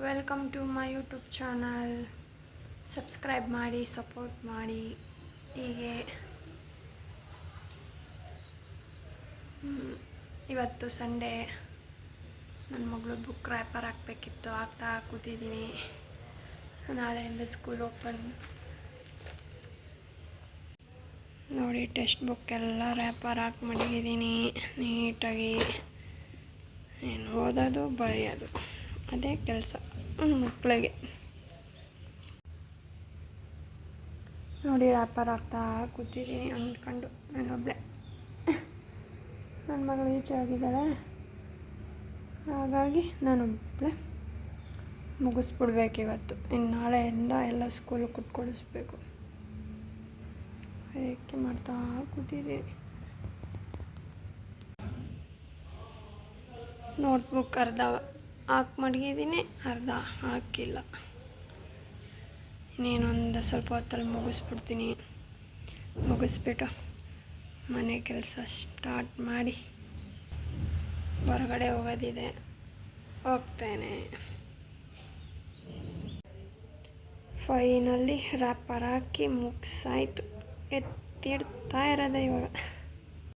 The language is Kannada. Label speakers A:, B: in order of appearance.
A: Welcome to my YouTube channel. Subscribe ಮಾಡಿ, ಸಪೋರ್ಟ್ ಮಾಡಿ. ಹೀಗೆ ಇವತ್ತು ಸಂಡೇ, ನನ್ನ ಮಗಳು ಬುಕ್ ರ್ಯಾಪರ್ ಹಾಕಬೇಕಿತ್ತು, ಹಾಕ್ತಾ ಕೂತಿದ್ದೀನಿ. ನಾಳೆಯಿಂದ ಸ್ಕೂಲ್ ಓಪನ್. ನೋಡಿ, ಟೆಕ್ಸ್ಟ್ ಬುಕ್ ಎಲ್ಲ ರ್ಯಾಪರ್ ಹಾಕಿ ಮಡಗಿದ್ದೀನಿ ನೀಟಾಗಿ. ಏನು ಓದೋದು ಬರೆಯೋದು ಅದೇ ಕೆಲಸ ಮಕ್ಕಳಿಗೆ. ನೋಡಿ, ರ್ಯಾಪರ್ ಹಾಕ್ತಾ ಕೂತಿದ್ದೀನಿ ಅಂದ್ಕೊಂಡು. ನಾನೊಬ್ಬಳೆ, ನನ್ನ ಮಗಳು ಈಚೆ ಆಗಿದ್ದಾಳೆ, ಹಾಗಾಗಿ ನಾನೊಬ್ಬಳೆ ಮುಗಿಸ್ಬಿಡ್ಬೇಕು ಇವತ್ತು. ಇನ್ನು ನಾಳೆಯಿಂದ ಎಲ್ಲ ಸ್ಕೂಲಿಗೆ ಕುತ್ಕೊಳಿಸ್ಬೇಕು. ಅದಕ್ಕೆ ಮಾಡ್ತಾ ಕೂತಿದ್ದೀನಿ. ನೋಟ್ಬುಕ್ ಅರ್ಧ ಹಾಕಿ ಮಡಗಿದ್ದೀನಿ, ಅರ್ಧ ಹಾಕಿಲ್ಲ. ಇನ್ನೇನೊಂದು ಸ್ವಲ್ಪ ಹೊತ್ತಲ್ಲಿ ಮುಗಿಸ್ಬಿಡ್ತೀನಿ. ಮುಗಿಸ್ಬಿಟ್ಟು ಮನೆ ಕೆಲಸ ಸ್ಟಾರ್ಟ್ ಮಾಡಿ ಹೊರಗಡೆ ಹೋಗೋದಿದೆ, ಹೋಗ್ತೇನೆ. ಫೈನಲ್ಲಿ ರ್ಯಾಪರ್ ಹಾಕಿ ಮುಗಿಸಾಯ್ತು. ಎತ್ತಿಡ್ತಾ ಇರೋದೆ ಇವಾಗ.